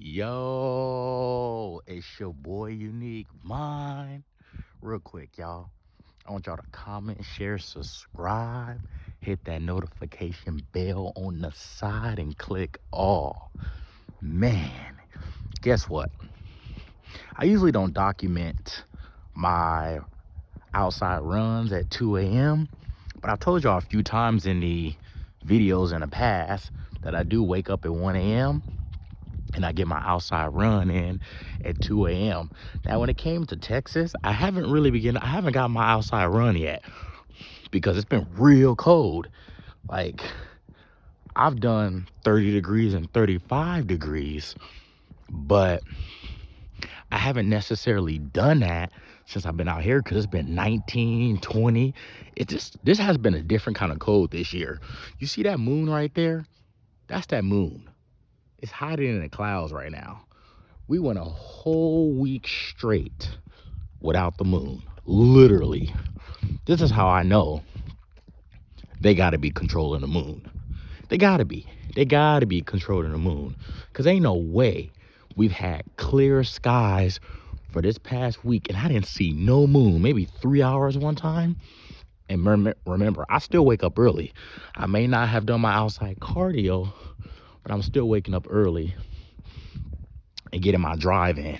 Yo, it's your boy Unique Mind. Real quick, y'all. I want y'all to comment, share, subscribe, hit that notification bell on the side, and click all. Man, guess what? I usually don't document my outside runs at 2 a.m., but I told y'all a few times in the videos in the past that I do wake up at 1 a.m. and I get my outside run in at 2 a.m. Now, when it came to Texas, I haven't got my outside run yet because it's been real cold. Like, I've done 30 degrees and 35 degrees, but I haven't necessarily done that since I've been out here because it's been 19, 20. This has been a different kind of cold this year. You see that moon right there? That's that moon. It's hiding in the clouds right now. We went a whole week straight without the moon. Literally. This is how I know they got to be controlling the moon. They got to be. They got to be controlling the moon. Because ain't no way we've had clear skies for this past week and I didn't see no moon. Maybe 3 hours one time. And remember, I still wake up early. I may not have done my outside cardio, but I'm still waking up early and getting my drive in.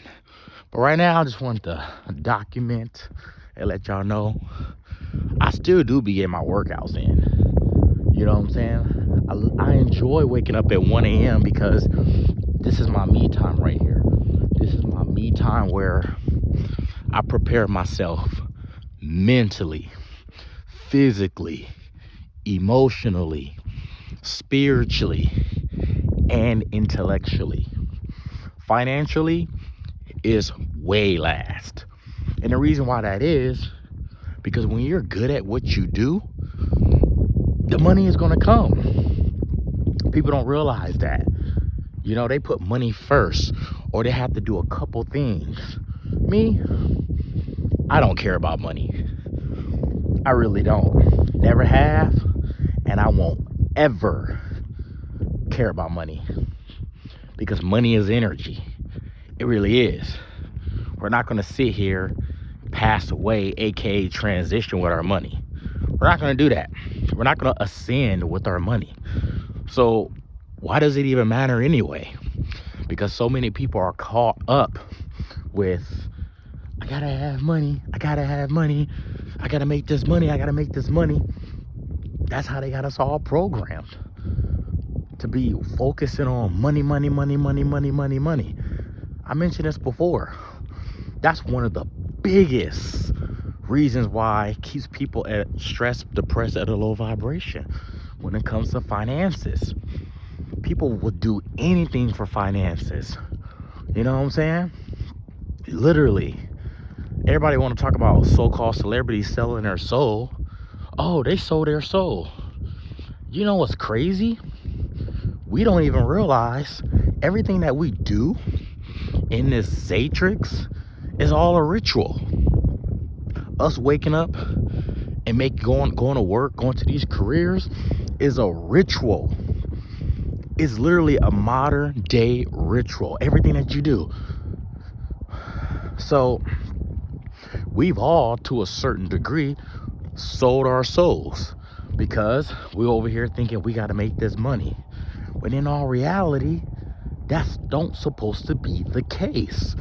But right now, I just want to document and let y'all know I still do be getting my workouts in. You know what I'm saying? I enjoy waking up at 1 a.m. because this is my me time right here. This is my me time where I prepare myself mentally, physically, emotionally, spiritually, and intellectually. Financially is way last. And the reason why that is because when you're good at what you do, the money is going to come. People don't realize that. You know, they put money first or they have to do a couple things. Me, I don't care about money. I really don't. Never have, and I won't ever care about money because money is energy. It really is. We're not going to sit here, pass away, aka transition with our money. We're not going to do that. We're not going to ascend with our money. So why does it even matter anyway? Because so many people are caught up with, I gotta have money, I gotta have money, I gotta make this money, I gotta make this money. That's how they got us all programmed to be focusing on money, money, money, money, money, money, money. I mentioned this before. That's one of the biggest reasons why it keeps people at stressed, depressed, at a low vibration when it comes to finances. People will do anything for finances. You know what I'm saying? Literally. Everybody want to talk about so-called celebrities selling their soul. Oh, they sold their soul. You know what's crazy? We don't even realize everything that we do in this Zatrix is all a ritual. Us waking up and going to work, going to these careers is a ritual. It's literally a modern day ritual. Everything that you do. So we've all, to a certain degree, sold our souls because we're over here thinking we got to make this money. When in all reality, that's don't supposed to be the case.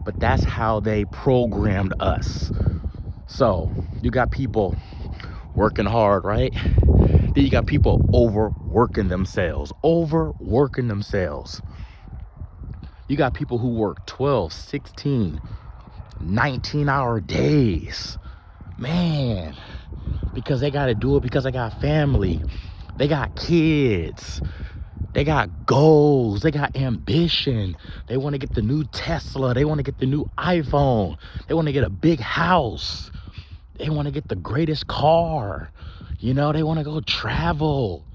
But that's how they programmed us. So you got people working hard, right? Then you got people overworking themselves. You got people who work 12, 16, 19-hour days. Man, because they got to do it because they got family. They got kids. They got goals. They got ambition. They want to get the new Tesla. They want to get the new iPhone. They want to get a big house. They want to get the greatest car. You know, they want to go travel.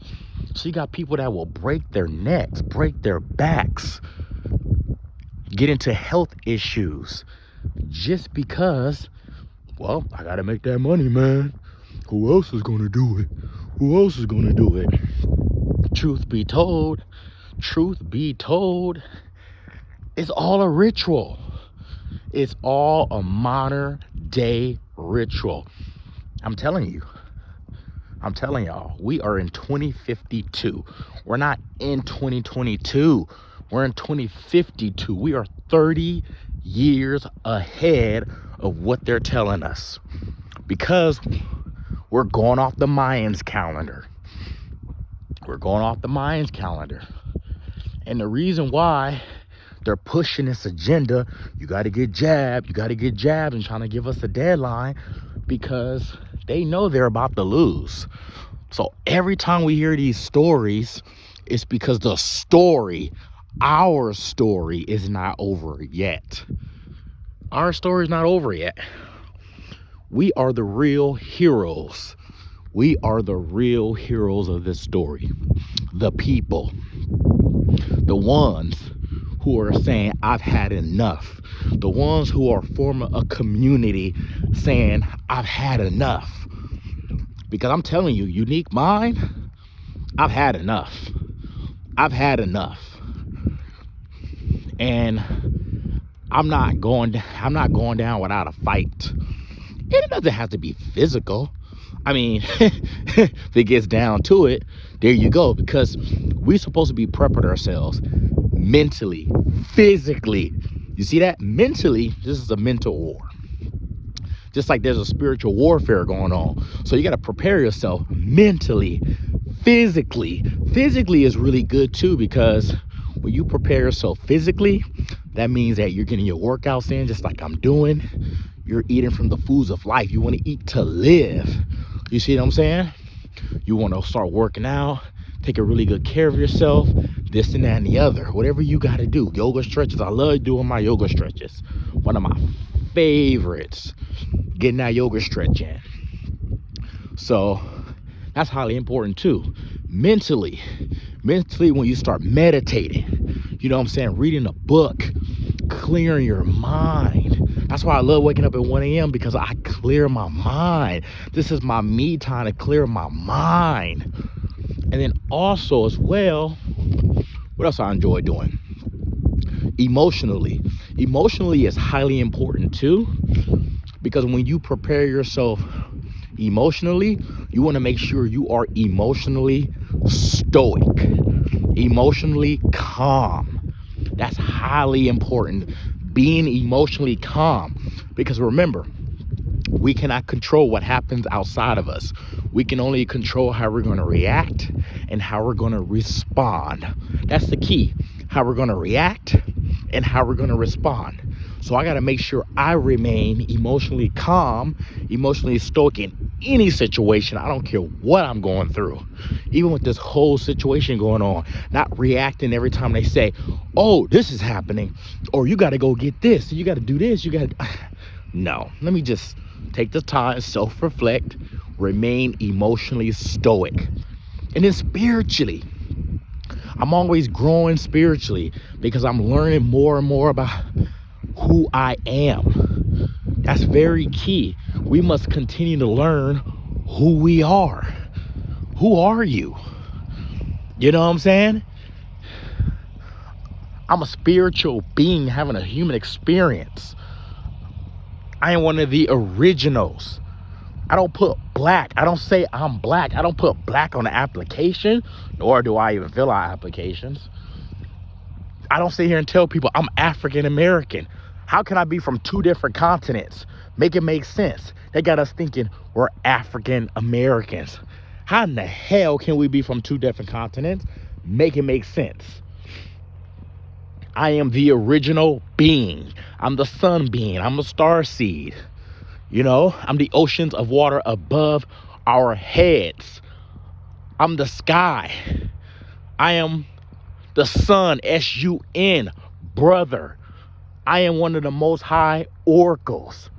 So you got people that will break their necks, break their backs, get into health issues just because, well, I got to make that money, man. Who else is going to do it? Who else is going to do it? Truth be told, It's all a ritual. It's all a modern day ritual. I'm telling you. I'm telling y'all, we are in 2052. We're not in 2022. We're in 2052. We are 30 years ahead of what they're telling us because we're going off the Mayans calendar. We're going off the Mayans calendar. And the reason why they're pushing this agenda, you got to get jabbed, and trying to give us a deadline because they know they're about to lose. So every time we hear these stories, it's because the story, our story, is not over yet. Our story is not over yet. We are the real heroes. We are the real heroes of this story. The people, the ones who are saying, I've had enough. The ones who are forming a community saying, I've had enough. Because I'm telling you, Unique Mind, I've had enough. I've had enough. And I'm not going down without a fight. And it doesn't have to be physical. I mean, if it gets down to it, there you go. Because we're supposed to be prepping ourselves mentally, physically. You see that? Mentally, this is a mental war. Just like there's a spiritual warfare going on. So you got to prepare yourself mentally, physically. Physically is really good too, because when you prepare yourself physically, that means that you're getting your workouts in just like I'm doing. You're eating from the foods of life. You want to eat to live. You see what I'm saying? You want to start working out, take a really good care of yourself, this and that and the other. Whatever you got to do. Yoga stretches. I love doing my yoga stretches. One of my favorites. Getting that yoga stretch in. So that's highly important too. Mentally, when you start meditating, you know what I'm saying? Reading a book, clearing your mind. That's why I love waking up at 1 a.m. because I clear my mind. This is my me time to clear my mind. And then also as well, what else I enjoy doing? Emotionally is highly important too, because when you prepare yourself emotionally, you want to make sure you are emotionally stoic, emotionally calm. That's highly important, being emotionally calm, because remember, we cannot control what happens outside of us. We can only control how we're going to react and how we're going to respond. That's the key. How we're going to react and how we're going to respond. So I got to make sure I remain emotionally calm, emotionally stoic in any situation. I don't care what I'm going through. Even with this whole situation going on, not reacting every time they say, oh, this is happening, or you got to go get this, you got to do this, you got to... No, let me just take the time, self-reflect, remain emotionally stoic. And then spiritually, I'm always growing spiritually because I'm learning more and more about who I am. That's very key. We must continue to learn who we are. Who are you? You know what I'm saying? I'm a spiritual being having a human experience. I am one of the originals. I don't put black. I don't say I'm black. I don't put black on the application, nor do I even fill out applications. I don't sit here and tell people I'm African American. How can I be from two different continents? Make it make sense. They got us thinking we're African Americans. How in the hell can we be from two different continents? Make it make sense. I am the original being. I'm the sun being. I'm a star seed. You know, I'm the oceans of water above our heads. I'm the sky. I am the sun, S-U-N, brother. I am one of the most high oracles.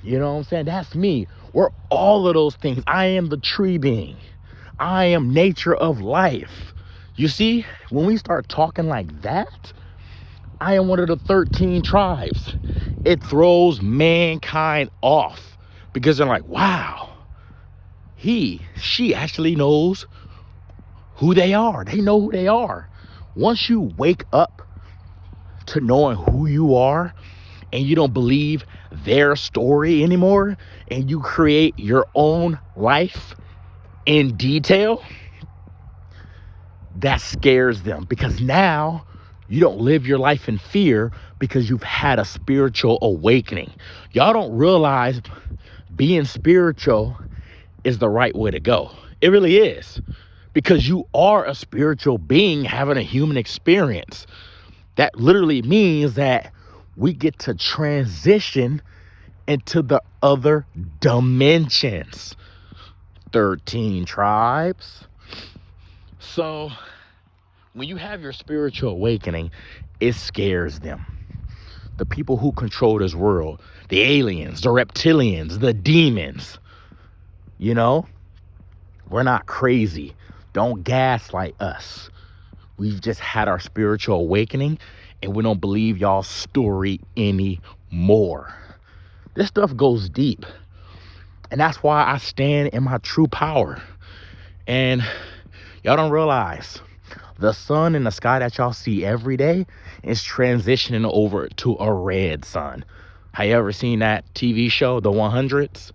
You know what I'm saying? That's me. We're all of those things. I am the tree being. I am nature of life. You see, when we start talking like that, I am one of the 13 tribes. It throws mankind off because they're like, wow, she actually knows who they are. They know who they are. Once you wake up to knowing who you are, and you don't believe their story anymore, and you create your own life in detail, that scares them, because now you don't live your life in fear because you've had a spiritual awakening. Y'all don't realize being spiritual is the right way to go. It really is, because you are a spiritual being having a human experience. That literally means that we get to transition into the other dimensions. 13 tribes. So when you have your spiritual awakening, it scares them. The people who control this world, the aliens, the reptilians, the demons, you know, we're not crazy. Don't gaslight us. We've just had our spiritual awakening, and we don't believe y'all's story anymore. This stuff goes deep. And that's why I stand in my true power. And y'all don't realize the sun in the sky that y'all see every day is transitioning over to a red sun. Have you ever seen that TV show, The 100s?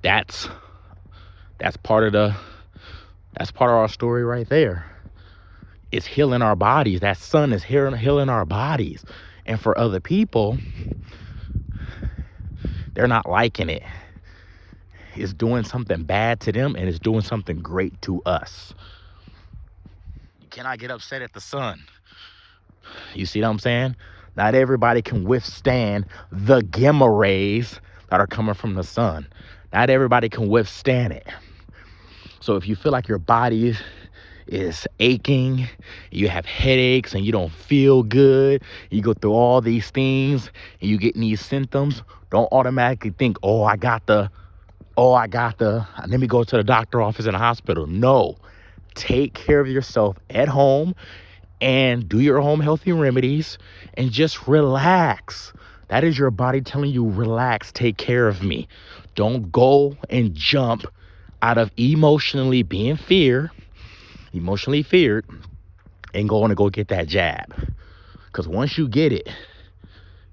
That's part of our story right there. It's healing our bodies. That sun is healing our bodies. And for other people, they're not liking it. It's doing something bad to them, and it's doing something great to us. You cannot get upset at the sun. You see what I'm saying? Not everybody can withstand the gamma rays that are coming from the sun. Not everybody can withstand it. So if you feel like your body is aching, you have headaches, and you don't feel good, you go through all these things, and you get these symptoms, don't automatically think, I got the, let me go to the doctor office in the hospital. No, take care of yourself at home and do your home healthy remedies and just relax. That is your body telling you, relax, take care of me. Don't go and jump out of emotionally feared, and going to go get that jab. Because once you get it,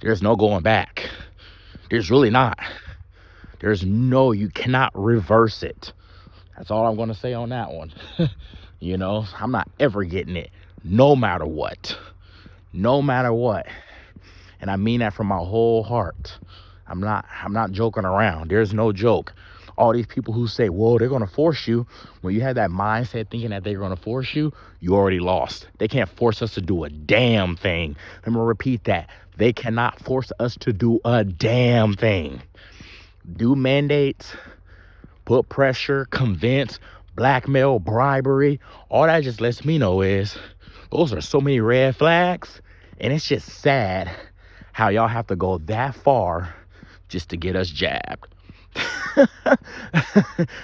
there's no going back. There's really not. You cannot reverse it. That's all I'm going to say on that one. I'm not ever getting it, no matter what. No matter what. And I mean that from my whole heart. I'm not joking around. There's no joke. All these people who say, whoa, they're going to force you. When you have that mindset thinking that they're going to force you, you already lost. They can't force us to do a damn thing. Let me repeat that. They cannot force us to do a damn thing. Do mandates, put pressure, convince, blackmail, bribery. All that just lets me know is those are so many red flags. And it's just sad how y'all have to go that far just to get us jabbed.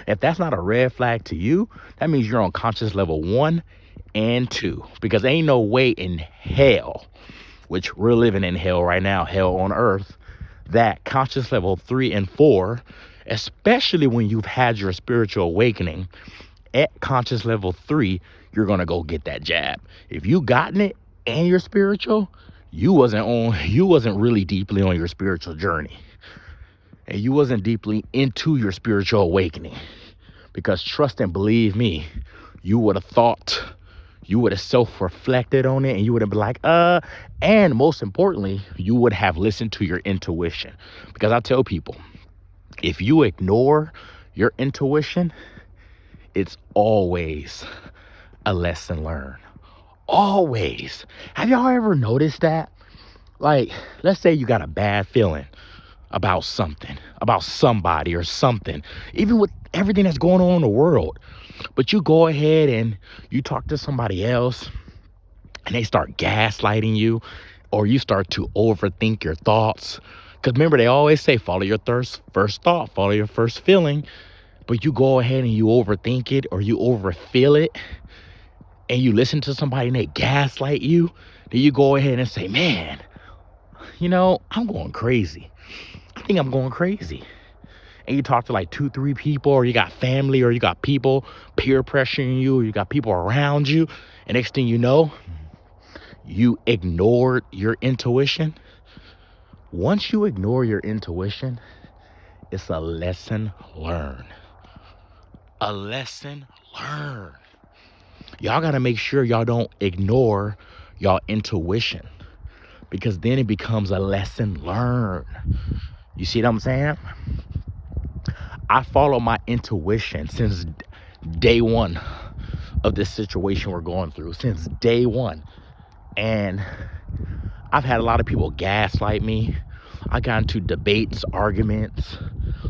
If that's not a red flag to you, that means you're on conscious level 1 and 2. Because ain't no way in hell, which we're living in hell right now, hell on earth, that conscious level 3 and 4, especially when you've had your spiritual awakening, at conscious level 3, you're going to go get that jab. If you gotten it and you're spiritual, you wasn't really deeply on your spiritual journey. And you wasn't deeply into your spiritual awakening. Because trust and believe me, you would have thought, you would have self-reflected on it, and you would have been like, and most importantly, you would have listened to your intuition. Because I tell people, if you ignore your intuition, it's always a lesson learned. Always. Have y'all ever noticed that? Like, let's say you got a bad feeling about something, about somebody or something, even with everything that's going on in the world. But you go ahead and you talk to somebody else and they start gaslighting you, or you start to overthink your thoughts. Because remember, they always say, follow your first thought, follow your first feeling. But you go ahead and you overthink it, or you overfeel it, and you listen to somebody and they gaslight you. Then you go ahead and say, man, I'm going crazy. I think I'm going crazy. And you talk to like 2-3 people, or you got family, or you got people peer pressuring you, or you got people around you. And next thing you know, you ignored your intuition. Once you ignore your intuition, it's a lesson learned. A lesson learned. Y'all got to make sure y'all don't ignore y'all intuition, because then it becomes a lesson learned. You see what I'm saying? I follow my intuition since day one of this situation we're going through, since day one. And I've had a lot of people gaslight me. I got into debates, arguments.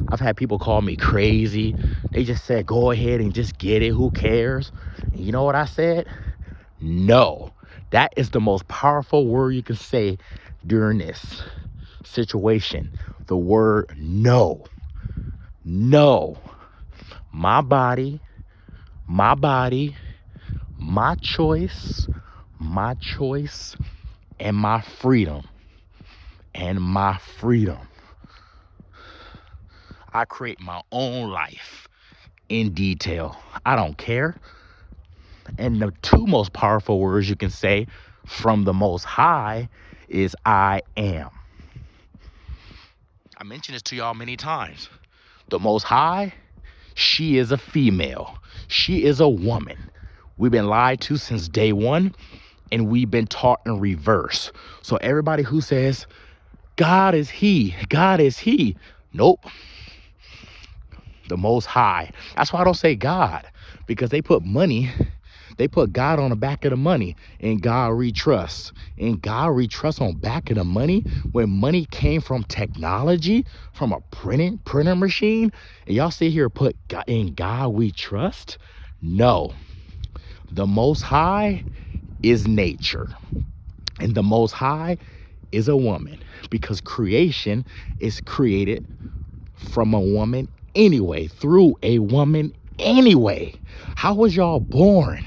I've had people call me crazy. They just said, go ahead and just get it. Who cares? And you know what I said? No. That is the most powerful word you can say during this situation. The word no. No. My body, my choice, and my freedom. And my freedom. I create my own life in detail. I don't care. And the two most powerful words you can say from the Most High is I am. I mentioned this to y'all many times. The Most High, she is a female. She is a woman. We've been lied to since day one, and we've been taught in reverse. So everybody who says, God is he, God is he. Nope. The Most High. That's why I don't say God, because they put money, they put God on the back of the money, and God we trust. And God we trust on back of the money when money came from technology, from a printer machine. And y'all sit here put God, in God we trust? No. The Most High is nature. And the Most High is a woman, because creation is created from a woman anyway, through a woman anyway. How was y'all born?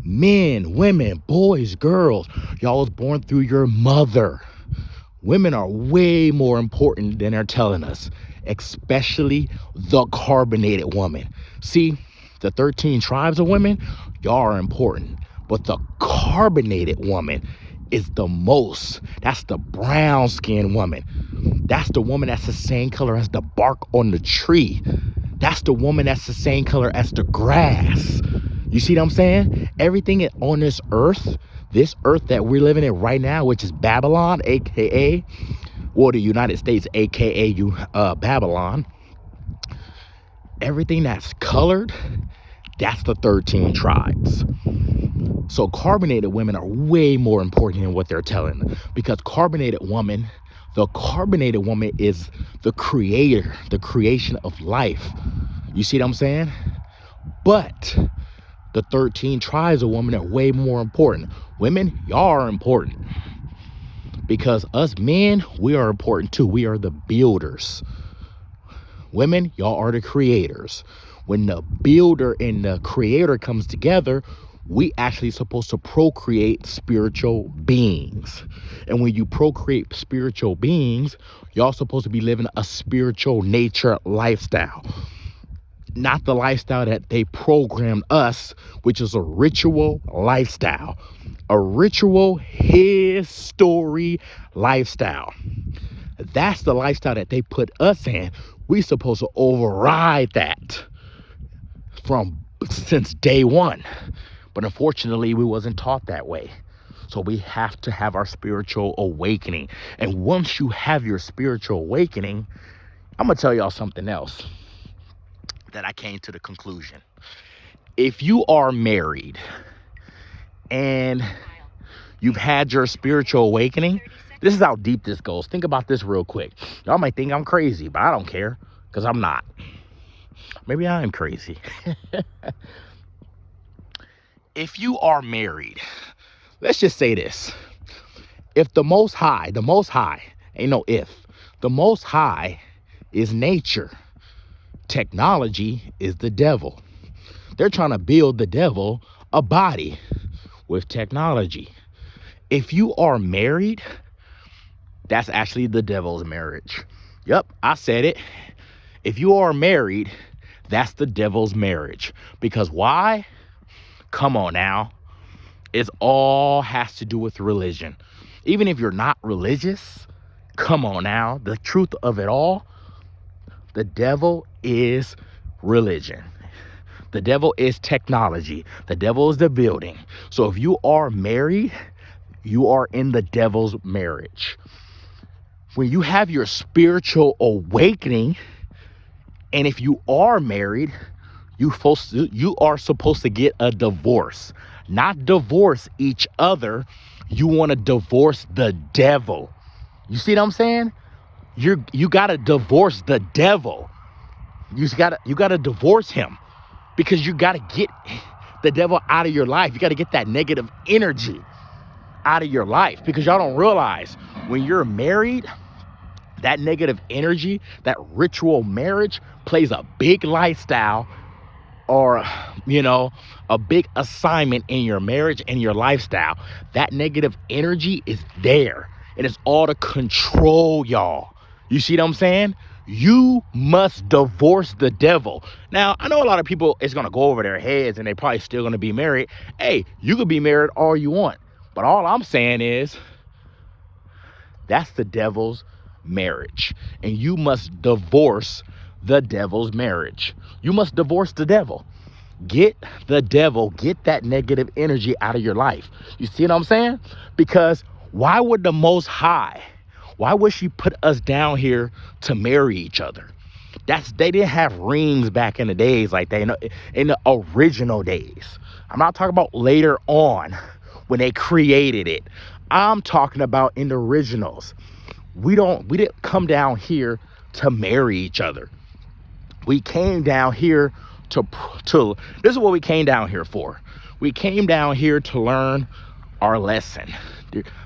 Men, women, boys, girls. Y'all was born through your mother. Women are way more important than they're telling us, especially the carbonated woman. See, the 13 tribes of women, y'all are important, but the carbonated woman is the most. That's the brown skinned woman. That's the woman that's the same color as the bark on the tree. That's the woman that's the same color as the grass. You see what I'm saying? Everything on this earth that we're living in right now, which is Babylon, aka, or the United States, aka Babylon, everything that's colored, that's the 13 tribes. So carbonated women are way more important than what they're telling them, because the carbonated woman is the creator, the creation of life. You see what I'm saying? But the 13 tribes of women are way more important. Women, y'all are important, because us men, we are important too. We are the builders. Women, y'all are the creators. When the builder and the creator comes together, we actually supposed to procreate spiritual beings. And when you procreate spiritual beings, y'all supposed to be living a spiritual nature lifestyle. Not the lifestyle that they programmed us, which is a ritual lifestyle. A ritual history lifestyle. That's the lifestyle that they put us in. We supposed to override that since day one. But unfortunately, we wasn't taught that way. So we have to have our spiritual awakening. And once you have your spiritual awakening, I'm going to tell y'all something else that I came to the conclusion. If you are married and you've had your spiritual awakening, this is how deep this goes. Think about this real quick. Y'all might think I'm crazy, but I don't care, because I'm not. Maybe I am crazy. If you are married, let's just say this. If the Most High, ain't no if, the Most High is nature, technology is the devil. They're trying to build the devil a body with technology. If you are married, that's actually the devil's marriage. Yep, I said it. If you are married, that's the devil's marriage. Because why? Come on now. It's all has to do with religion. Even if you're not religious, come on now. The truth of it all, the devil is religion. The devil is technology. The devil is the building. So if you are married, you are in the devil's marriage. When you have your spiritual awakening, and if you are married, you are supposed to get a divorce. Not divorce each other. You want to divorce the devil. You see what I'm saying? You gotta divorce the devil. You gotta divorce him, because you gotta get the devil out of your life. You gotta get that negative energy out of your life, because y'all don't realize when you're married, that negative energy, that ritual marriage plays a big lifestyle, or a big assignment in your marriage and your lifestyle. That negative energy is there, and it's all to control y'all. You see what I'm saying? You must divorce the devil. Now, I know a lot of people, it's going to go over their heads and they probably still going to be married. Hey, you could be married all you want, but all I'm saying is that's the devil's marriage, and you must divorce the devil's marriage. You must divorce the devil. Get the devil, get that negative energy out of your life. You see what I'm saying? Because why would the Most High, why would she put us down here to marry each other? They didn't have rings back in the days like that, in the original days. I'm not talking about later on when they created it. I'm talking about in the originals. We didn't come down here to marry each other. We came down here to this is what we came down here for. We came down here to learn our lesson.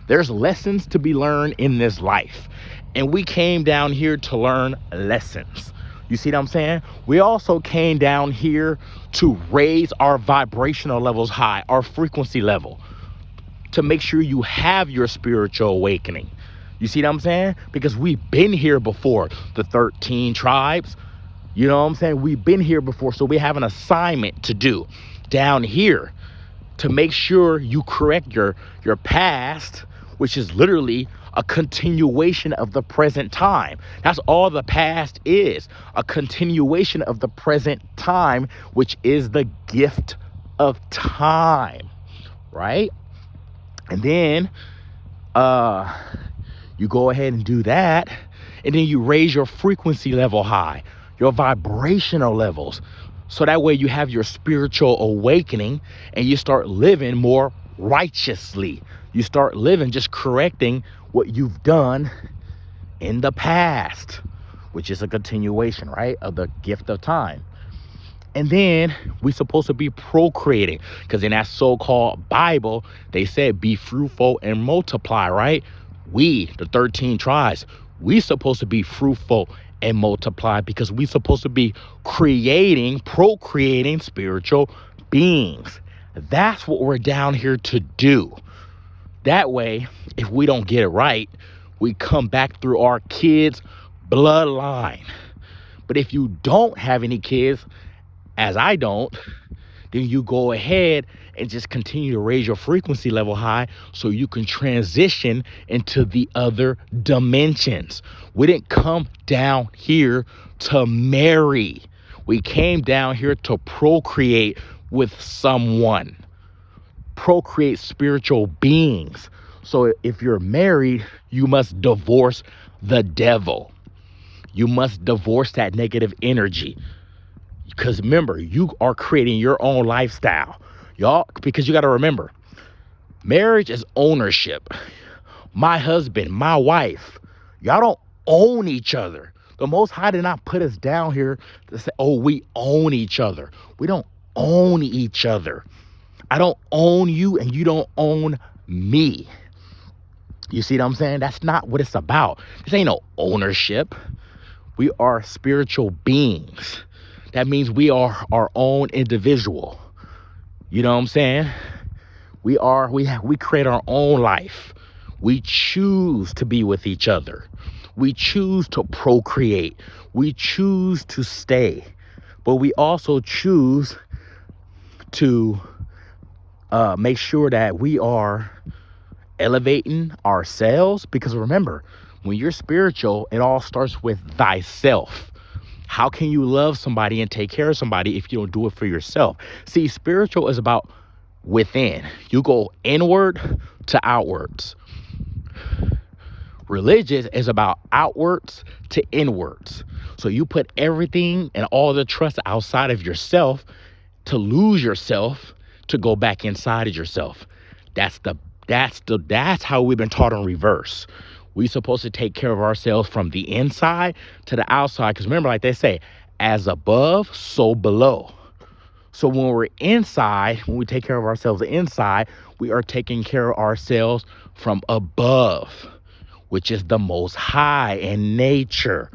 There's lessons to be learned in this life, and we came down here to learn lessons. You see what I'm saying? We also came down here to raise our vibrational levels high, our frequency level, to make sure you have your spiritual awakening. You see what I'm saying? Because we've been here before, the 13 tribes. You know what I'm saying? We've been here before, so we have an assignment to do down here to make sure you correct your past, which is literally a continuation of the present time. That's all the past is, a continuation of the present time, which is the gift of time, right? And then you go ahead and do that, and then you raise your frequency level high, your vibrational levels, so that way you have your spiritual awakening and you start living more righteously. You start living, just correcting what you've done in the past, which is a continuation, right, of the gift of time. And then we're supposed to be procreating, because in that so-called Bible, they said be fruitful and multiply, right? We, the 13 tribes, we supposed to be fruitful and multiply, because we supposed to be procreating spiritual beings. That's what we're down here to do. That way, if we don't get it right, we come back through our kids' bloodline. But if you don't have any kids, as I don't, then you go ahead and just continue to raise your frequency level high so you can transition into the other dimensions. We didn't come down here to marry. We came down here to procreate with someone, procreate spiritual beings. So if you're married, you must divorce the devil. You must divorce that negative energy. Because remember, you are creating your own lifestyle, y'all, because you got to remember, marriage is ownership. My husband, my wife, y'all don't own each other. The Most High did not put us down here to say, oh, we own each other. We don't own each other. I don't own you and you don't own me. You see what I'm saying? That's not what it's about. This ain't no ownership. We are spiritual beings. That means we are our own individual. You know what I'm saying? We create our own life. We choose to be with each other. We choose to procreate. We choose to stay. But we also choose to make sure that we are elevating ourselves, because remember, when you're spiritual, it all starts with thyself. How can you love somebody and take care of somebody if you don't do it for yourself? See, spiritual is about within. You go inward to outwards. Religious is about outwards to inwards. So you put everything and all the trust outside of yourself to lose yourself, to go back inside of yourself. That's how we've been taught in reverse. We're supposed to take care of ourselves from the inside to the outside. Because remember, like they say, as above, so below. So when we're inside, when we take care of ourselves inside, we are taking care of ourselves from above, which is the most high in nature.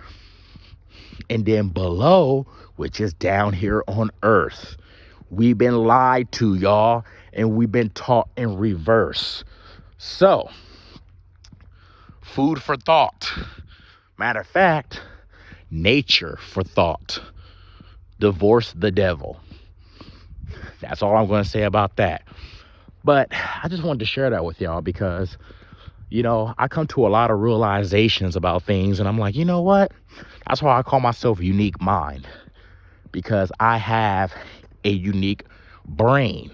And then below, which is down here on earth. We've been lied to, y'all, and we've been taught in reverse. So, food for thought. Matter of fact, nature for thought. Divorce the devil. That's all I'm going to say about that. But I just wanted to share that with y'all because, I come to a lot of realizations about things, and I'm like, you know what? That's why I call myself Unique Mind, because I have a unique brain.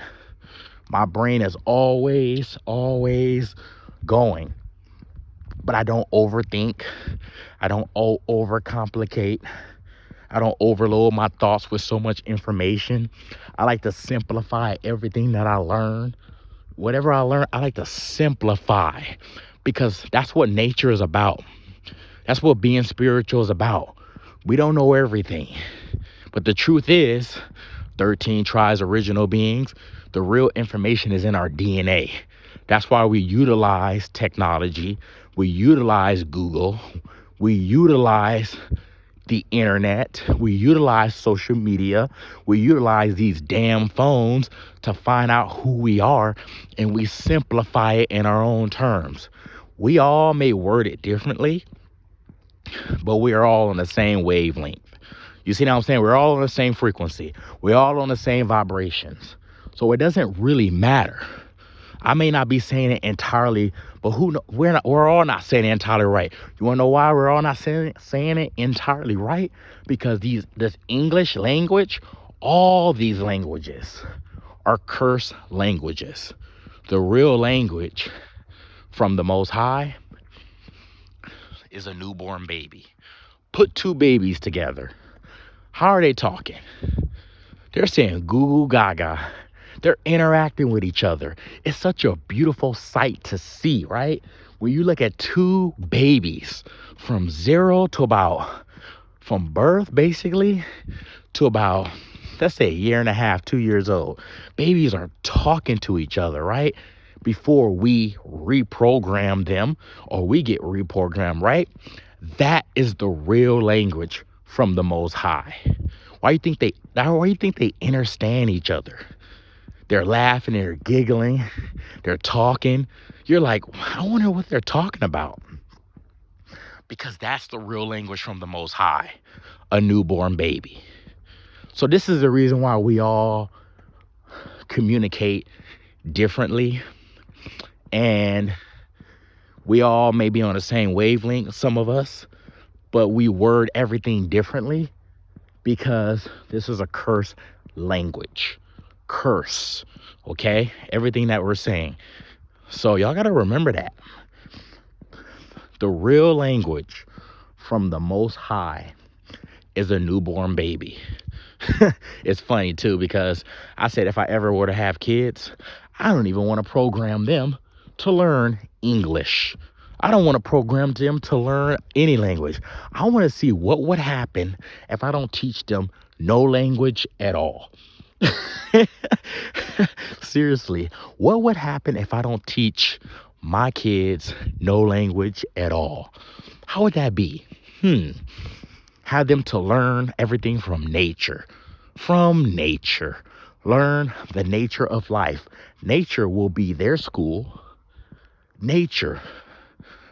My brain is always going, but I don't overthink. I don't overcomplicate. I don't overload my thoughts with so much information. I like to simplify everything that I learn. Whatever I learn, I like to simplify, because that's what nature is about. That's what being spiritual is about. We don't know everything, but the truth is, 13 tribes original beings, the real information is in our DNA. That's why we utilize technology. We utilize Google. We utilize the internet. We utilize social media. We utilize these damn phones to find out who we are, and we simplify it in our own terms. We all may word it differently, but we are all on the same wavelength. You see what I'm saying? We're all on the same frequency. We're all on the same vibrations. So it doesn't really matter. I may not be saying it entirely, but we're all not saying it entirely right. You want to know why we're all not saying it entirely right? Because this English language, all these languages are curse languages. The real language from the Most High is a newborn baby. Put two babies together. How are they talking? They're saying goo goo gaga. They're interacting with each other. It's such a beautiful sight to see, right? When you look at two babies from from birth basically to about, let's say, a year and a half, 2 years old. Babies are talking to each other, right? Before we reprogram them or we get reprogrammed, right? That is the real language from the Most High. Why do you think they understand each other? They're laughing, they're giggling, they're talking. You're like, I wonder what they're talking about. Because that's the real language from the Most High, a newborn baby. So this is the reason why we all communicate differently, and we all may be on the same wavelength, some of us, but we word everything differently, because this is a curse language. Curse, okay? Everything that we're saying. So y'all got to remember that. The real language from the Most High is a newborn baby. It's funny too, because I said if I ever were to have kids, I don't even want to program them to learn English. I don't want to program them to learn any language. I want to see what would happen if I don't teach them no language at all. Seriously, what would happen if I don't teach my kids no language at all? How would that be? Have them to learn everything from nature. From nature. Learn the nature of life. Nature will be their school. Nature.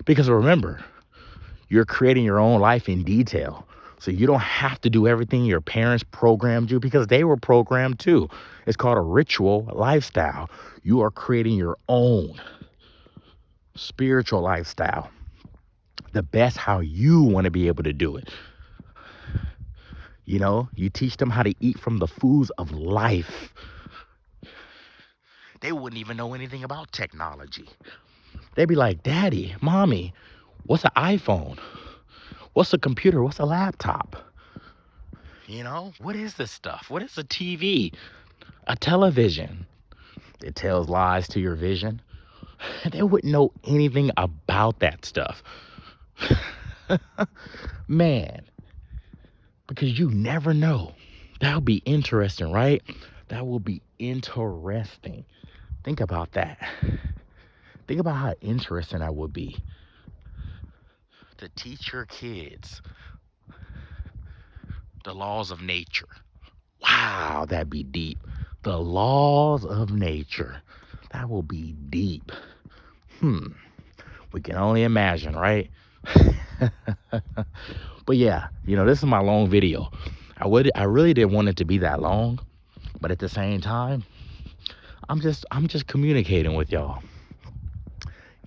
Because remember, you're creating your own life in detail. So you don't have to do everything your parents programmed you because they were programmed too. It's called a ritual lifestyle. You are creating your own spiritual lifestyle, the best how you want to be able to do it. You know, you teach them how to eat from the foods of life. They wouldn't even know anything about technology. They'd be like, Daddy, Mommy, what's an iPhone? What's a computer? What's a laptop? You know, what is this stuff? What is a TV? A television? It tells lies to your vision. They wouldn't know anything about that stuff. Man, because you never know. That'll be interesting, right? That will be interesting. Think about that. Think about how interesting that would be to teach your kids the laws of nature. Wow, that'd be deep. The laws of nature. That will be deep. We can only imagine, right? But yeah, you know, this is my long video. I really didn't want it to be that long, but at the same time, I'm just communicating with y'all.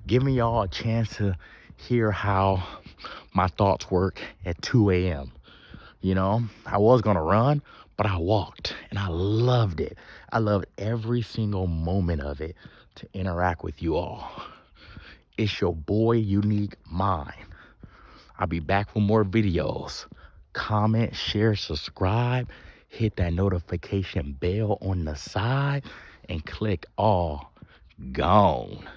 Giving y'all a chance to hear how my thoughts work at 2 a.m. You know, I was gonna run, but I walked and I loved it. I loved every single moment of it to interact with you all. It's your boy Unique Mind. I'll be back with more videos. Comment, share, subscribe, hit that notification bell on the side, and click all. Gone.